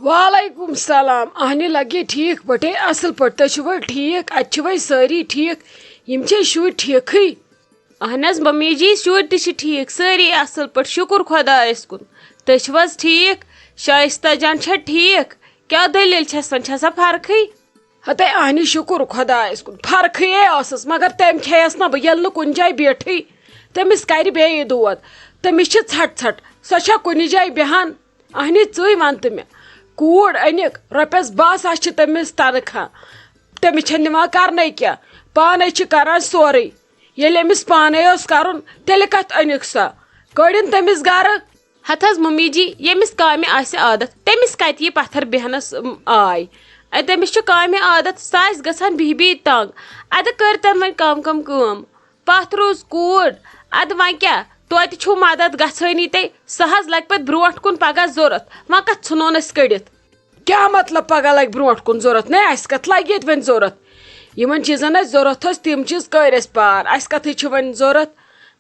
وعلیکم السلام. اہنہِ لگے ٹھیک پٲٹھۍ اصل پٲٹھۍ تُہۍ چھِوٕ ٹھیک اتہِ چھِوٕ سٲری ٹھیک یِم چھِ شُرۍ ٹھیکھٕے؟ اہن حظ ممی جی شُرۍ تہِ چھِ ٹھیک سٲری اصل پٲٹھۍ شُکر خۄدایس کُن. تُہۍ چھِو حظ ٹھیک؟ شائستہ جان چھا ٹھیک؟ کیٛاہ دٔلیٖل چھَس وۄنۍ چھَسا فرقٕے؟ ہتے اہنہِ شُکر خۄدایس کُن فرقٕے ٲسٕس مگر تٔمۍ کھیٚیس نہٕ بہٕ ییٚلہِ نہٕ کُنہِ جایہِ بیٹھٕے تٔمِس کرِ بیٚیہِ دود تٔمِس چھِ ژھٹ ژھٹ سۄ چھا کُنہِ جایہِ بیٚہان؟ اہنہِ ژٕے وَن تہٕ مےٚ کوٗر أنِکھ رۄپیس 12,000 چھِ تٔمِس تنخواہ تٔمِس چھےٚ نِوان کرنے کینٛہہ پانے چھِ کران سورُے ییٚلہِ أمِس پانے اوس کرُن تیٚلہِ کتھ أنِکھ سۄ کٔڑِن تٔمِس گرٕ. ہتھ حظ ممی جی ییٚمِس کامہِ آسہِ عادت تٔمِس کتہِ یی پتھر بیہنس آے تٔمِس چھُ کامہِ عادت سۄ آسہِ گژھان بِہہِ بِہہِ تنگ ادٕ کٔرتن وۄنۍ کم کٲم پتھ روٗز کوٗر ادٕ وۄنۍ کیٛاہ توتہِ چھُو مدد گژھٲنی تہِ سۄ حظ لگہِ پتہٕ برونٹھ کُن پگاہ ضوٚرتھ وۄنۍ کتھ ژھٕنون أسۍ کٔڑِتھ. کیٛاہ مطلب پگاہ لگہِ برونٹھ کُن ضوٚرتھ نے اسہِ کتھ لگہِ ییٚتہِ وۄنۍ ضوٚرتھ یِمن چیٖزن اسہِ ضوٚرتھ ٲس تِم چیٖز کٔرۍ اسہِ پار اسہِ کتھٕے چھِ وۄنۍ ضوٚرتھ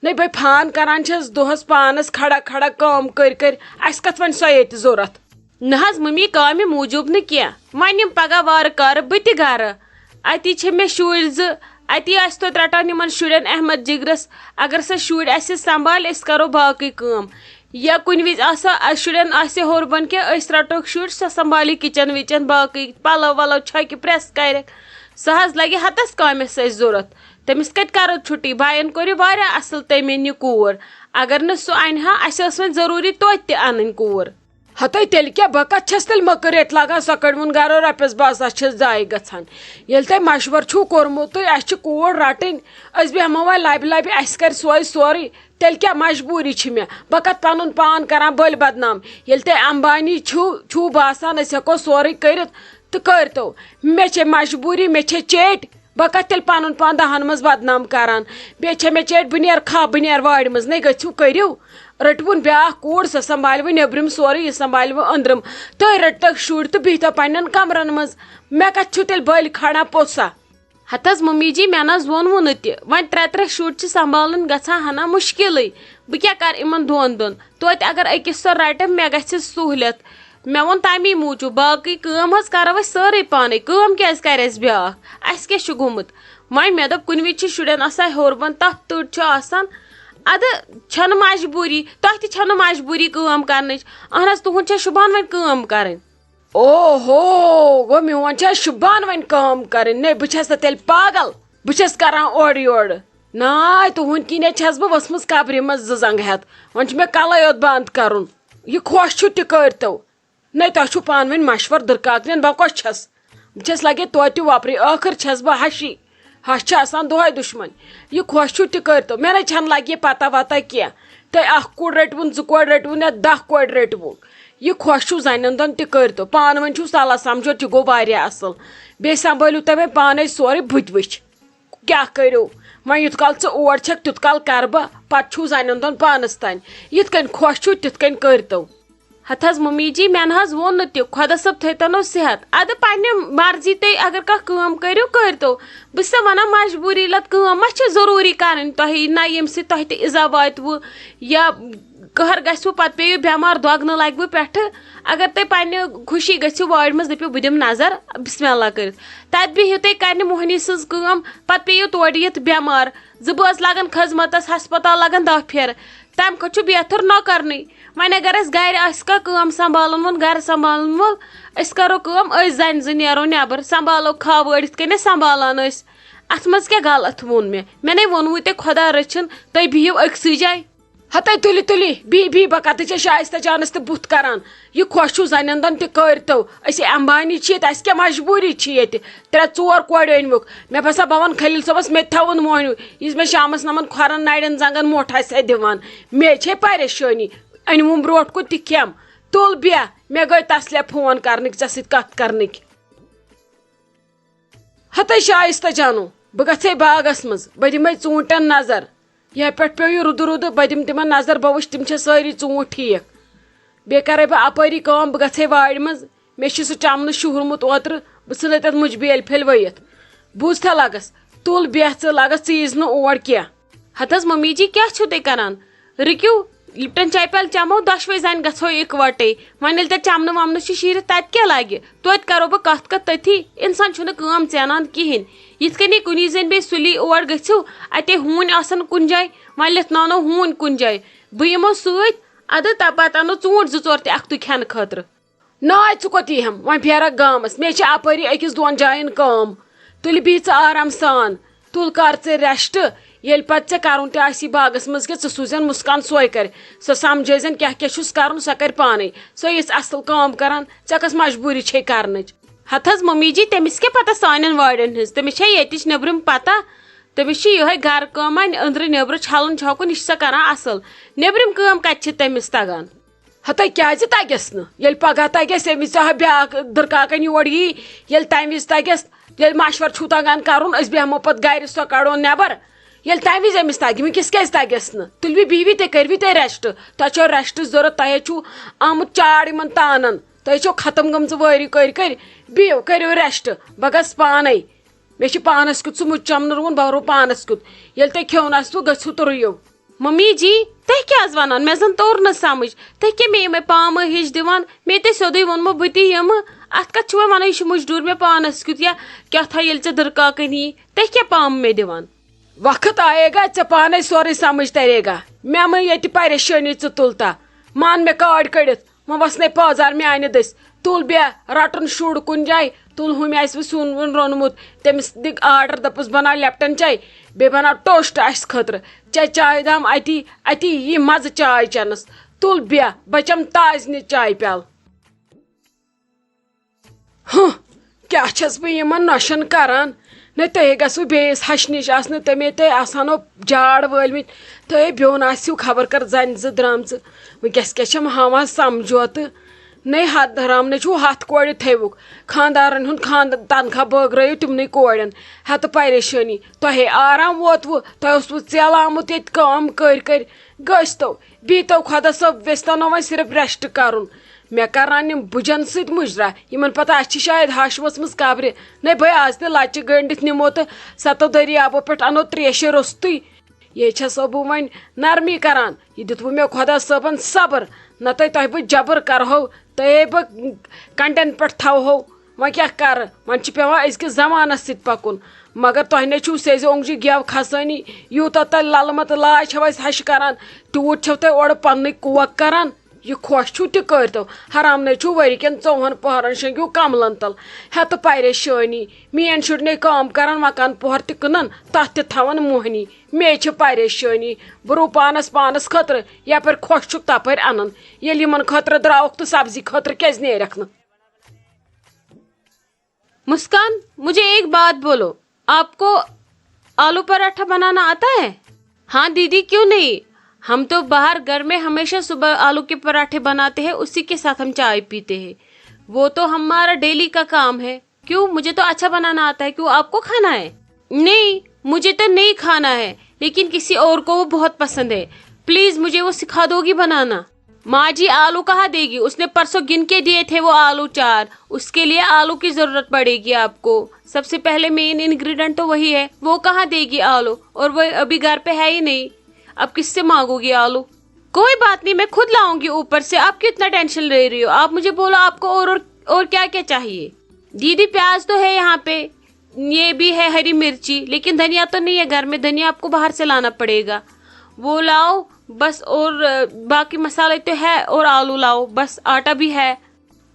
نے بے فان کران چھس دۄہس پانس کھڑا کھڑا کٲم کٔرۍ اسہِ کتھ وۄنۍ سۄ ییٚتہِ ضوٚرتھ. نہ حظ ممی کامہِ موٗجوٗب نہٕ کینٛہہ وۄنۍ یِم پگاہ وارٕ کارٕ بہٕ تہِ گرٕ اتی چھِ مےٚ شُرۍ 2 اتی آسہِ توتہِ رٹان یِمن شُرٮ۪ن احمد جگرس اگر سۄ شُرۍ اسہِ سنبھالہِ أسۍ کرو باقٕے کٲم یا کُنہِ وِزِ آسو شُرٮ۪ن آسہِ ہیوٚر بۄن کینٛہہ أسۍ رٹوکھ شُرۍ سۄ سنبھالہِ کچن وچن باقٕے پلو ولو چھکہِ پریس کرِ سۄ حظ لگہِ ہتس کامٮ۪س اسہِ ضوٚرتھ تٔمِس کتہِ کرو چھُٹی بایَن کوٚر واریاہ اصل تٔمۍ أنۍ یہِ کوٗر اگر نہٕ سُہ انہِ ہا اسہِ ٲس وۄنۍ ضروٗری توتہِ تہِ انٕنۍ کوٗر. ہتے تیٚلہِ کیٛاہ بہٕ کتھ چھس تیٚلہِ مٔکٕر ییٚتہِ لگان سۄ کٔڑوُن گرٕ رۄپیس 12,000 چھس ضایہِ گژھان ییٚلہِ تۄہہِ مشور چھُو کوٚرمُتٕے اسہِ چھِ کوٗر رٹٕنۍ أسۍ بیٚہمو وۄنۍ لبہِ لبہِ اسہِ کرِ سۄے سورُے تیٚلہِ کیٛاہ مجبوٗری چھِ مےٚ بہٕ کتھ پنُن پان کران بٔلۍ بدنام ییٚلہِ تۄہہِ امبانی چھُو باسان أسۍ ہٮ۪کو سورُے کٔرِتھ تہٕ کٔرتو مےٚ چھےٚ مجبوٗری مےٚ چھےٚ چیٚٹۍ بہٕ کتھ تیٚلہِ پنُن پان 10 منٛز بدنام کران بیٚیہِ چھےٚ مےٚ چیٚٹۍ بہٕ نیرٕ بہٕ نیرٕ وارِ منٛز نے گٔژھِو کٔرِو رٔٹوُن بیٛاکھ کوٗر سۄ سنبھالوٕ نیٚبرِم سورُے یہِ سنبھالوٕ أنٛدرِم تُہۍ رٔٹتو شُرۍ تہٕ بِہتو پننٮ۪ن کمرن منٛز مےٚ کتھ چھُو تیٚلہِ بٔلۍ کھڑا پوٚژھا. ہتھ حظ ممی جی مےٚ نہ حظ ووٚنوُ نہٕ تہِ وۄنۍ 3 شُرۍ چھِ سنبھالُن گژھان ہنا مُشکلٕے بہٕ کیٛاہ کرٕ یِمن دۄن توتہِ اگر أکِس سۄ رٹہِ مےٚ گژھِ سہوٗلیت مےٚ ووٚن تمی موٗجوٗب باقٕے کٲم حظ کرو أسۍ سٲرٕے پانے کٲم کیٛازِ کرِ اسہِ بیٛاکھ اسہِ کیٛاہ چھُ گوٚمُت وۄنۍ مےٚ دوٚپ کُنہِ وِزِ چھِ شُرٮ۪ن آسان ہیوٚر بۄن تتھ تٔڑ چھُ آسان ادٕ چھنہٕ مجبوٗری تۄہہِ تہِ چھنہٕ مجبوٗری کٲم کرنٕچ اہن حظ تُہُنٛد چھا شُبحان وۄنۍ کٲم کرٕنۍ. اوہو گوٚو میون چھا شُبحان وۄنۍ کٲم کرٕنۍ نے بہٕ چھس نہٕ تیٚلہِ پاگل بہٕ چھس کران اورٕ یورٕ ناے تُہنٛدۍ کِنۍ چھس بہٕ ؤژھمٕژ قبرِ منٛز 2 زنٛگہٕ ہٮ۪تھ وۄنۍ چھُ مےٚ کلے یوت بنٛد کرُن یہِ خۄش چھُ تہِ کٔرتو نے تۄہہِ چھُو پانہٕ ؤنۍ مشور درکاکنٮ۪ن بہٕ کۄس چھس بہٕ چھس لگے توتہِ وۄپرِ ٲخٕر چھس بہٕ ہشی ہش چھِ آسان دۄہے دُشمن یہِ خۄش چھُو تہِ کٔرتو مےٚ نَے چھنہٕ لگہِ پتہ وتہ کینٛہہ تۄہہِ 1 کوٗر رٔٹوُن 2 کورِ رٔٹوُن یا 10 کورِ رٔٹوُن یہِ خۄش چھُو زنٮ۪ن دۄن تہِ کٔرتو پانہٕ ؤنۍ چھُو صلح سمجھوت یہِ گوٚو واریاہ اصل بیٚیہِ سنبھٲلِو تُہۍ وۄنۍ پانے سورُے بہٕ تہِ وٕچھِ کیٛاہ کٔرِو وۄنۍ یُتھ کال ژٕ اور چھکھ تیُتھ کال کرٕ بہٕ پتہٕ چھُو زنٮ۪ن دۄن پانس تانۍ یِتھ کٔنۍ خۄش چھُو تِتھ کٔنۍ کٔرتو. ہتھ حظ ممی جی مےٚ نہ حظ ووٚن نہٕ تہِ خۄدا صٲب تھٲیتَنو صحت ادٕ پننہِ مرضی تُہۍ اگر کانٛہہ کٲم کٔرِو کٔرتو بہٕ چھسو ونان مجبوٗری لت کٲم ما چھِ ضروٗری کرٕنۍ تۄہہِ نہ ییٚمہِ سۭتۍ تۄہہِ تہِ اِزا واتوٕ یا قہر گژھوٕ پتہٕ پیٚیِو بٮ۪مار دۄگنہٕ لگوٕ پٮ۪ٹھٕ اگر تُہۍ پننہِ خوشی گٔژھِو وارِ منٛز دٔپِو بہٕ دِمہٕ نظر بسم اللہ کٔرِتھ تتہِ بِہِو تُہۍ کرنہِ موہنی سٕنٛز کٲم پتہٕ پیٚیِو تورٕ یِتھ بٮ۪مار 2 بٲژ لگان خٔذمتس ہسپتال لگان 10 پھیرٕ تمہِ کھۄتہٕ چھُ بہتر نوکرنٕے وۄنۍ اگر اسہِ گرِ آسہِ کانٛہہ کٲم سنبھالن وول گرٕ سنبھالن وول أسۍ کرو کٲم أسۍ زنہِ 2 نیرو نٮ۪بر سنبھالو کھاوٲڑ یِتھ کٔنۍ أسۍ سنبھالان ٲسۍ اتھ منٛز کیٛاہ غلط ووٚن مےٚ نے ووٚنوُے تۄہہِ خۄدا رٔچھِنۍ تُہۍ بِہِو أکسٕے جایہِ ہتے تُلِو بی بہٕ کتھ چھِ شائستہ جانس تہِ بُتھ کران یہِ خۄش چھُو زنٮ۪ن دۄن تہِ کٔرتو أسۍ امبانی چھِ ییٚتہِ اسہِ کیٛاہ مجبوٗری چھِ ییٚتہِ 3-4 کورِ أنۍوُکھ مےٚ باسان بہٕ ونہٕ خلیل صٲبس مےٚ تہِ تھاوُن موہنیوٗ یُس مےٚ شامس نمن کھۄرن نرٮ۪ن زنٛگن موٹھ آسہِ ہا دِوان مےٚ چھے پریشٲنی أنۍوُم برونٹھ کُن تہِ کھٮ۪م تُل بیٚہہ مےٚ گٔے تسلیہ فون کرنٕکۍ ژےٚ سۭتۍ کتھ کرنٕکۍ. ہتے شائستہ جانو بہٕ گژھے باغس منٛز بہٕ دِمے ژوٗنٛٹھٮ۪ن نظر یہِ پٮ۪ٹھ پیٚو یہِ روٗدٕ بہٕ دِمہٕ تِمن نظر بہٕ وٕچھِ تِم چھا سٲری ژوٗنٛٹھۍ ٹھیٖک بیٚیہِ کرے بہٕ اپٲری کٲم بہٕ گژھے وارِ منٛز مےٚ چھُ سُہ چمنہٕ شوٗرمُت اوترٕ بہٕ ژھٕنَے تتھ مُجہِ بیلہِ پھِلۍ ؤیِتھ بوٗزتھا لگس تُل بیٚہہ ژٕ لگس ژٕ ییٖزِ نہٕ اور کینٛہہ. ہتھ حظ ممی جی کیٛاہ چھِو تُہۍ کران رُکِو لپٹن چائے پل چمو دشوے زن گھو اکوٹے ون چمن ومن شیرت تت کیا لگہ توت کرو بہ کت تتھی انسان چھنہ ژینان کہین یت کنی کنی زن بی سلی اور گھو اتے ہون آسن کن جائے ون لتنانو ہون کن جائے بہ یمو ست اد پتہ انو ژوٗنٛٹھۍ 2-4 تہِ اکھتُے کھٮ۪نہٕ خٲطرٕ ناے ژٕ کوٚت ییٖہَم وۄنۍ پھیرکھ گامس مےٚ چھِ اپٲری أکِس 2 جاین کٲم تُلہِ بیٚہہ ژٕ آرام سان تُل کر ژٕ ریسٹ ییٚلہِ پتہٕ ژےٚ کرُن تہِ آسی باغس منٛز کہِ ژٕ سوٗزٮ۪ن مسکان سۄے کرِ سۄ سمجھٲیزٮ۪ن کیٛاہ کیٛاہ چھُس کرُن سۄ کرِ پانے سۄ یِژھ اصل کٲم کران ژےٚ کۄس مجبوٗری چھے کرنٕچ ہتھ حظ ممی جی تٔمِس کیٛاہ پتہ سانٮ۪ن وارٮ۪ن ہٕنٛز تٔمِس چھےٚ ییٚتِچ نیٚبرِم پتہ تٔمِس چھِ یِہوے گرٕ کٲم وۄنۍ أنٛدرٕ نیٚبرٕ چھلُن چھۄکُن یہِ چھِ سۄ کران اصل نیٚبرِم کٲم کتہِ چھِ تٔمِس تگان ہتاے کیٛازِ تگٮ۪س نہٕ ییٚلہِ پگاہ تگٮ۪س ییٚمہِ وِزِ ژےٚ بیٛاکھ دٕرکاکن یور یی ییٚلہِ تمہِ وِزِ تگٮ۪س ییٚلہِ مشور چھُو تگان کرُن أسۍ بیٚہمو پتہٕ گرِ سۄ کڑون نیبر ییٚلہِ تمہِ وِزِ أمِس تگہِ وٕنکٮ۪س کیٛازِ تگٮ۪س نہٕ تُلوِ بِہوِ تُہۍ کٔرِو تُہۍ ریسٹ تۄہہِ چھو ریسٹٕچ ضروٗرت تۄہہِ چھُو آمُت چاڑ یِمن تانن تۄہہِ چھو ختم گٔمژٕ وٲری کٔرۍ بِہِو کٔرِو ریسٹ بہٕ گژھٕ پانے مےٚ چھُ پانس کیُتھ سُہ مُچمنہٕ روٗن بہٕ روٗ پانس کیُتھ ییٚلہِ تۄہہِ کھیوٚن آسوٕ گٔژھِو تہٕ رُیِو ممی جی تُہۍ کیٛاہ حظ ونان مےٚ زن توٚر نہٕ سمجھ تُہۍ کیٛاہ مےٚ یِمے پامہٕ ہِش دِوان مےٚ تۄہہِ سیوٚدُے ووٚنمو بہٕ تہِ یِمہٕ اتھ کتھ چھُ وۄنۍ ونان یہِ چھُ مُجڈوٗر مےٚ پانس کیُتھ یا کیٛاہ تھا ییٚلہِ ژےٚ دٕرکاکن یی تُہۍ کیٛاہ پامہٕ مےٚ دِوان وقت آئے گا ژےٚ پانے سورُے سمجھ ترے گا مےٚ مہ ییٚتہِ پریشٲنی ژٕ تُل تا مان مےٚ کاڑ کٔڑِتھ وۄنۍ وسنے پٲزار میانہِ دٔسۍ تُل بیٚہہ رٹُن شُر کُنہِ جایہِ تُل ہُمہِ آسوٕ سیُن ویُن روٚنمُت تٔمِس دِ آرڈر دپُس بناو لیپٹن چاے بیٚیہِ بناو ٹوسٹ اسہِ خٲطرٕ چے چاے دام اتی یی مزٕ چاے چٮ۪نس تُل بیٚہہ بہٕ چٮ۪مہٕ تازنہِ چاے پیالہٕ کیٛاہ چھس بہٕ یِمن نۄشن کران نہ تُہۍ گژھو بیٚیِس ہشہِ نِش آسنہٕ تٔمے تۄہہِ آسانو جاڑ وٲلمٕتۍ تُہۍ بیوٚن آسِو خبر کر زنہِ 2 درامژٕ وٕنکٮ۪س کیٛاہ چھم ہاوان سمجھوتہٕ نَے حد حرام نَے چھُو 100 کورِ تھٲوُکھ خاندارن ہُنٛد تنخواہ بٲگرٲیِو تِمنٕے کورٮ۪ن ہتہٕ پریشٲنی تۄہے آرام ووتوٕ تۄہہِ اوسوٕ ژٮ۪ل آمُت ییٚتہِ کٲم کٔرۍ گٔژھۍتو بِہتو خۄدا صٲب ویٚژھتنو وۄنۍ صرف ریسٹ کرُن مےٚ کران یِم بُجن سۭتۍ مُجرا یِمن پتہٕ اَسہِ چھِ شاید ہش ؤژھمٕژ قبرِ نَے بھاے آز تہِ لچہِ گٔنڈِتھ نِمو تہٕ 7 دٔریابو پٮ۪ٹھ انو تریشہِ روٚستُے یے چھسو بہٕ وۄنۍ نرمی کران یہِ دِتوٕ مےٚ خۄدا صٲبن صبر نتہٕ تۄہہِ بہٕ جبر کرہو تۄہے بہٕ کنٹٮ۪ن پٮ۪ٹھ تھاوہو وۄنۍ کیٛاہ کرٕ وۄنۍ چھُ پیٚوان أزکِس زمانس سۭتۍ پکُن مگر تۄہہِ نے چھُو سیزِ اونٛگجہِ گٮ۪و کھسٲنی یوٗتاہ تۄہہِ للہٕ متہٕ لاے چھو اَسہِ ہشہِ کران تیوٗت چھو تۄہہِ اورٕ پننُے کوک کران یہِ خۄش چھُو تہِ کٔرۍتو حرام نے چھُو ؤری کٮ۪ن 4 پٔہرن شۄنٛگِو کملن تل ہٮ۪تہٕ پریشٲنی میٲنۍ شُرۍ نے کٲم کران مکان پوہر تہِ کٕنان تتھ تہِ تھاوان موہنی مے چھِ پریشٲنی بہٕ روٗ پانس خٲطرٕ یپٲرۍ خۄش چھُکھ تپٲرۍ انان ییٚلہِ یِمن خٲطرٕ درٛاوُکھ تہٕ سبزی خٲطرٕ کیٛازِ نیرکھ نہٕ مسکان مجھے ایک بات بولو آپ کو آلو پراٹھا بنانا آتا ہے ہاں دیدی کیوں نہیں ہم تو باہر گھر میں ہمیشہ صبح آلو کے پراٹھے بناتے ہیں اسی کے ساتھ ہم چائے پیتے ہیں وہ تو ہمارا ڈیلی کا کام ہے کیوں مجھے تو اچھا بنانا آتا ہے کیوں آپ کو کھانا ہے نہیں مجھے تو نہیں کھانا ہے لیکن کسی اور کو وہ بہت پسند ہے پلیز مجھے وہ سکھا دو گی بنانا ماں جی آلو کہاں دے گی اس نے پرسوں گن کے دیے تھے وہ آلو 4 اس کے لیے آلو کی ضرورت پڑے گی آپ کو سب سے پہلے مین انگریڈینٹ تو وہی ہے وہ کہاں دے گی آلو اور وہ ابھی گھر پہ ہے ہی نہیں اب کس سے مانگو گی آلو کوئی بات نہیں میں خود لاؤں گی اوپر سے آپ کیوں اتنا ٹینشن لے رہی ہو آپ مجھے بولو آپ کو اور کیا کیا چاہیے دیدی پیاز تو ہے یہاں پہ یہ بھی ہے ہری مرچی لیکن دھنیا تو نہیں ہے گھر میں دھنیا آپ کو باہر سے لانا پڑے گا وہ لاؤ بس اور باقی مسالے تو ہے اور آلو لاؤ بس آٹا بھی ہے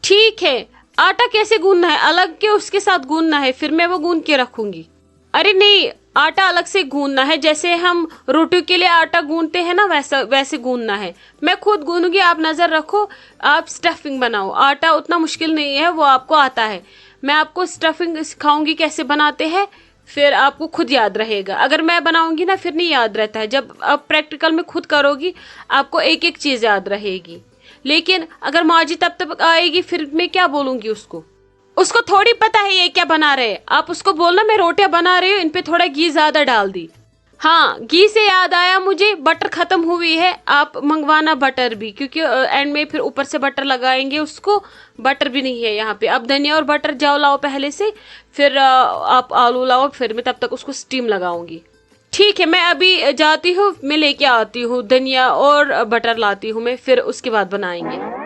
ٹھیک ہے آٹا کیسے گوندنا ہے الگ کے اس کے ساتھ گوندنا ہے پھر میں وہ گوند کے رکھوں گی ارے نہیں آٹا الگ سے گوندنا ہے جیسے ہم روٹی کے لیے آٹا گوندتے ہیں نا ویسے گوندنا ہے میں خود گوندوں گی آپ نظر رکھو آپ اسٹفنگ بناؤ آٹا اتنا مشکل نہیں ہے وہ آپ کو آتا ہے میں آپ کو اسٹفنگ سکھاؤں گی کیسے بناتے ہیں پھر آپ کو خود یاد رہے گا اگر میں بناؤں گی نا پھر نہیں یاد رہتا ہے جب آپ پریکٹیکل میں خود کرو گی آپ کو ایک ایک چیز یاد رہے گی لیکن اگر ماں جی تب تک آئے گی پھر میں کیا بولوں گی اس کو تھوڑی پتا ہے یہ کیا بنا رہے آپ اس کو بولنا میں روٹیاں بنا رہی ہوں ان پہ تھوڑا گھی زیادہ ڈال دی ہاں گھی سے یاد آیا مجھے بٹر ختم ہوئی ہے آپ منگوانا بٹر بھی کیونکہ اینڈ میں پھر اوپر سے بٹر لگائیں گے اس کو بٹر بھی نہیں ہے یہاں پہ اب دھنیا اور بٹر جاؤ لاؤ پہلے سے پھر آپ آلو لاؤ پھر میں تب تک اس کو اسٹیم لگاؤں گی ٹھیک ہے میں ابھی جاتی ہوں, میں لے کے آتی ہوں دھنیا اور بٹر لاتی ہوں میں, پھر اس کے بعد بنائیں گے.